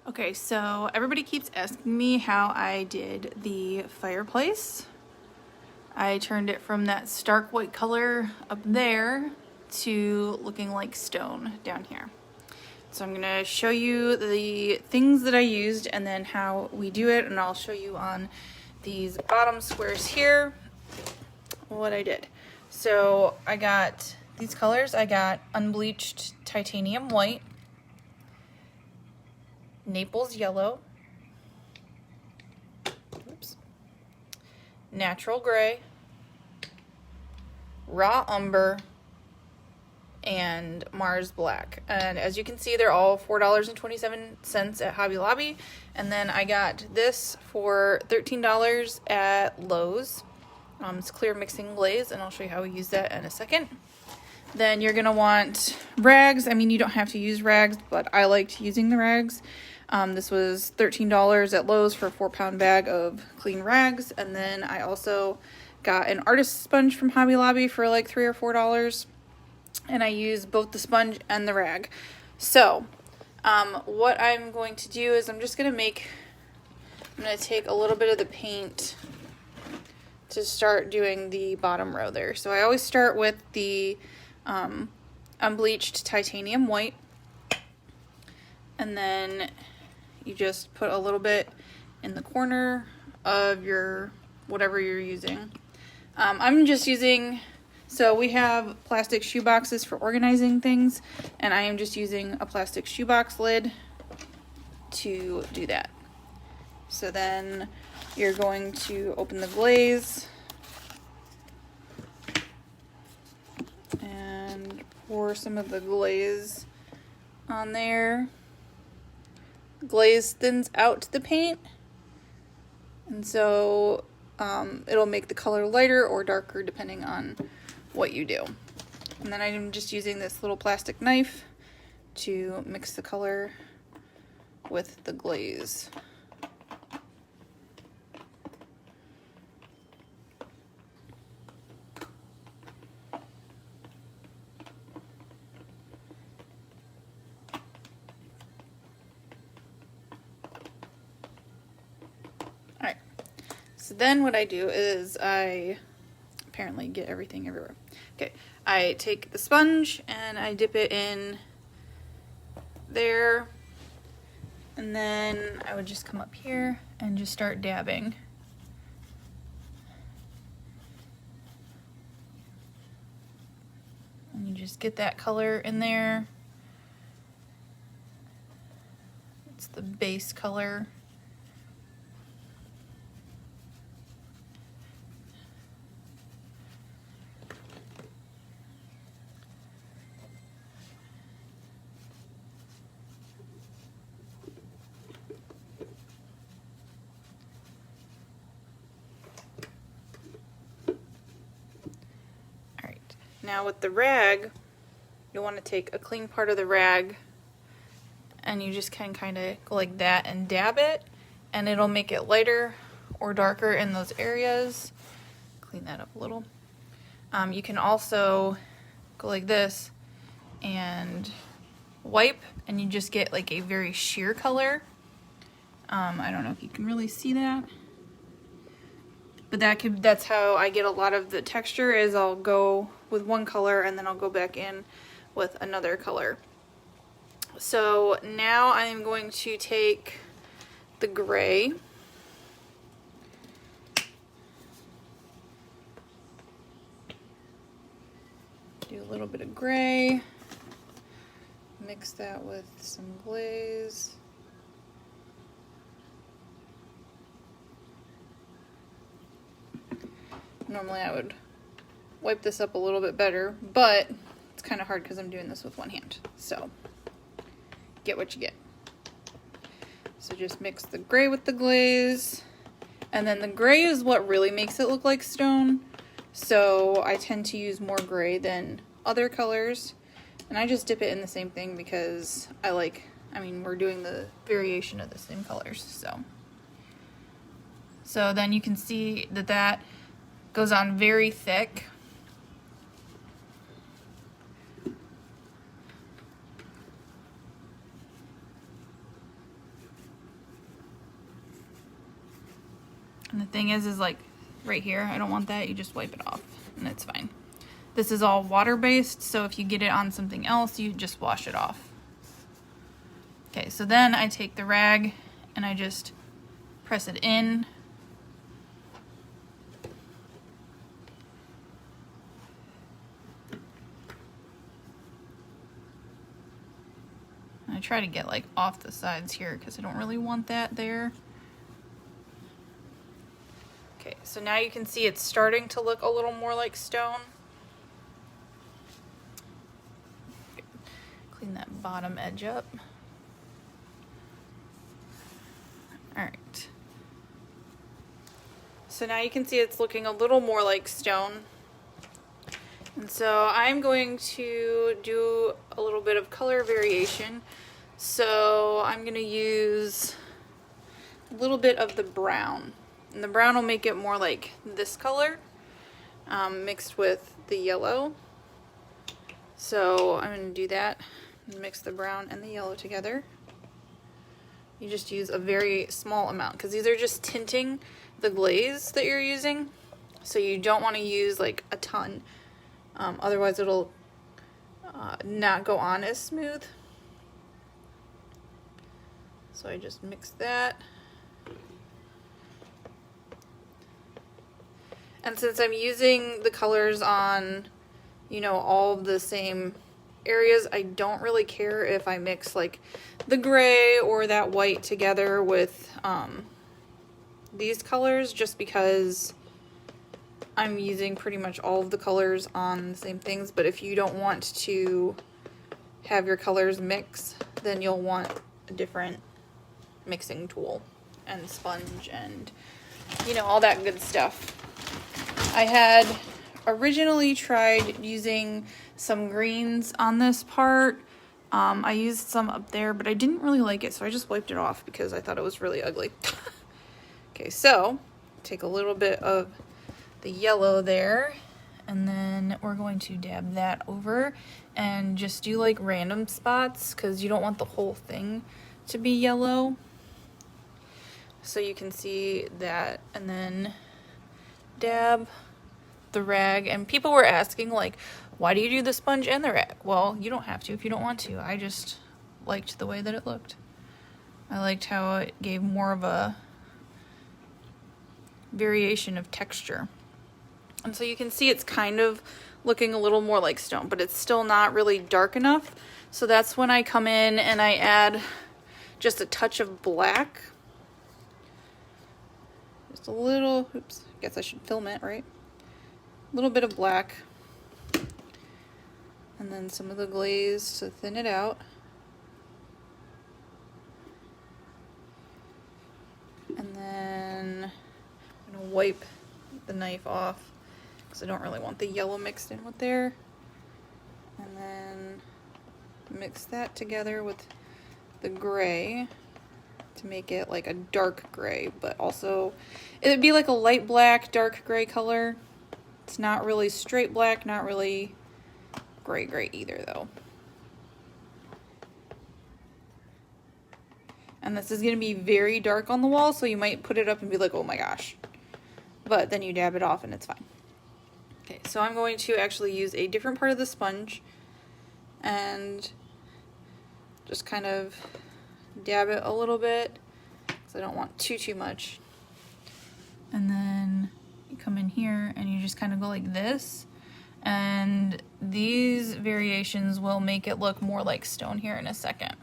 Okay, so everybody keeps asking me how I did the fireplace. I turned it from that stark white color up there to looking like stone down here. So I'm gonna show you the things that I used and then how we do it, and I'll show you on these bottom squares here what I did. So I got these colors. I got unbleached titanium white, Naples yellow, oops, natural gray, raw umber, and Mars black. And as you can see, they're all $4.27 at Hobby Lobby. And then I got this for $13 at Lowe's. It's clear mixing glaze, and I'll show you how we use that in a second. Then you're gonna want rags. I mean, you don't have to use rags, but I liked using the rags. This was $13 at Lowe's for a 4-pound bag of clean rags. And then I also got an artist sponge from Hobby Lobby for like $3 or $4. And I use both the sponge and the rag. So, what I'm going to do is I'm going to take a little bit of the paint to start doing the bottom row there. So I always start with the unbleached titanium white. And then you just put a little bit in the corner of your, whatever you're using. I'm just using, so we have plastic shoe boxes for organizing things, and I am just using a plastic shoebox lid to do that. So then you're going to open the glaze and pour some of the glaze on there. Glaze thins out the paint, and so it'll make the color lighter or darker depending on what you do. And then I'm just using this little plastic knife to mix the color with the glaze. Alright, so then what I do is I apparently get everything everywhere. Okay, I take the sponge and I dip it in there, and then I would just come up here and just start dabbing. And you just get that color in there. It's the base color. Now with the rag, you'll want to take a clean part of the rag and you just can kind of go like that and dab it, and it'll make it lighter or darker in those areas. Clean that up a little. You can also go like this and wipe, and you just get like a very sheer color. I don't know if you can really see that, but that's how I get a lot of the texture, is I'll go with one color and then I'll go back in with another color. So now I'm going to take the gray, do a little bit of gray, mix that with some glaze. Normally I would wipe this up a little bit better, but it's kind of hard because I'm doing this with one hand. So get what you get. So just mix the gray with the glaze, and then the gray is what really makes it look like stone. So I tend to use more gray than other colors, and I just dip it in the same thing because we're doing the variation of the same colors. So then you can see that goes on very thick. And the thing is like right here, I don't want that. You just wipe it off and it's fine. This is all water-based, so if you get it on something else, you just wash it off. Okay, so then I take the rag and I just press it in. I try to get like off the sides here because I don't really want that there. Okay, so now you can see it's starting to look a little more like stone. Clean that bottom edge up. All right. So now you can see it's looking a little more like stone. And so I'm going to do a little bit of color variation. So I'm going to use a little bit of the brown. And the brown will make it more like this color, mixed with the yellow. So I'm going to do that and mix the brown and the yellow together. You just use a very small amount because these are just tinting the glaze that you're using. So you don't want to use like a ton. Otherwise it'll not go on as smooth. So I just mix that. And since I'm using the colors on, you know, all the same areas, I don't really care if I mix like the gray or that white together with these colors, just because I'm using pretty much all of the colors on the same things. But if you don't want to have your colors mix, then you'll want a different mixing tool and sponge and, you know, all that good stuff. I had originally tried using some greens on this part. I used some up there, but I didn't really like it, so I just wiped it off because I thought it was really ugly. Okay, so take a little bit of the yellow there, and then we're going to dab that over and just do like random spots because you don't want the whole thing to be yellow. So you can see that, and then dab the rag. And people were asking like, why do you do the sponge and the rag? Well, you don't have to if you don't want to. I just liked the way that it looked. I liked how it gave more of a variation of texture. And so you can see it's kind of looking a little more like stone, but it's still not really dark enough. So that's when I come in and I add just a touch of black. Just a little, oops, I guess I should film it, right? A little bit of black. And then some of the glaze to thin it out. And then I'm going to wipe the knife off because I don't really want the yellow mixed in with there. And then mix that together with the gray to make it like a dark gray, but also it would be like a light black, dark gray color. It's not really straight black, not really gray either though. And this is going to be very dark on the wall, so you might put it up and be like, oh my gosh. But then you dab it off and it's fine. Okay, so I'm going to actually use a different part of the sponge and just kind of dab it a little bit because I don't want too much. And then you come in here and you just kind of go like this. And these variations will make it look more like stone here in a second.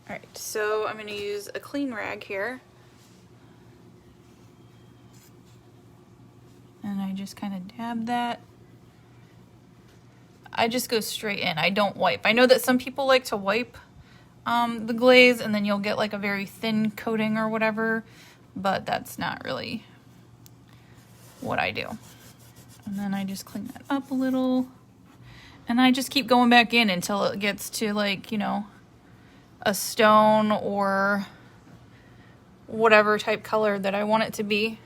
Alright, so I'm going to use a clean rag here. And I just kind of dab that. I just go straight in. I don't wipe. I know that some people like to wipe the glaze and then you'll get like a very thin coating or whatever, but that's not really what I do. And then I just clean that up a little. And I just keep going back in until it gets to like, you know, a stone or whatever type color that I want it to be.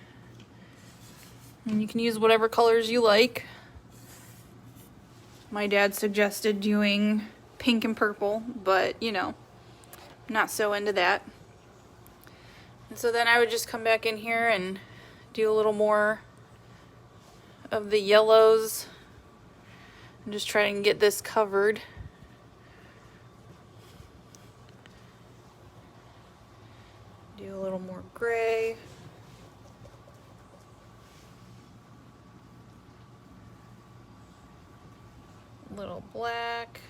And you can use whatever colors you like. My dad suggested doing pink and purple, but you know, not so into that. And so then I would just come back in here and do a little more of the yellows and just try and get this covered. Do a little more gray. A little black.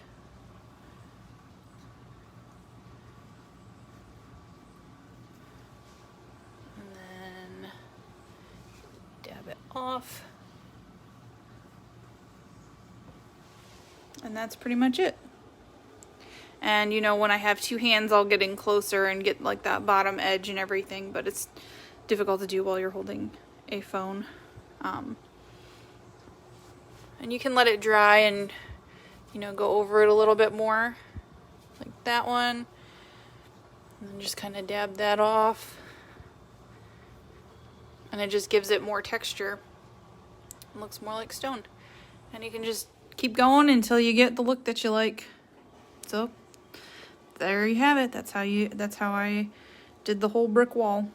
And then dab it off. And that's pretty much it. And you know, when I have two hands, I'll get in closer and get like that bottom edge and everything, but it's difficult to do while you're holding a phone. And you can let it dry and, you know, go over it a little bit more, like that one. And then just kind of dab that off. And it just gives it more texture. It looks more like stone. And you can just keep going until you get the look that you like. So there you have it. That's how I did the whole brick wall.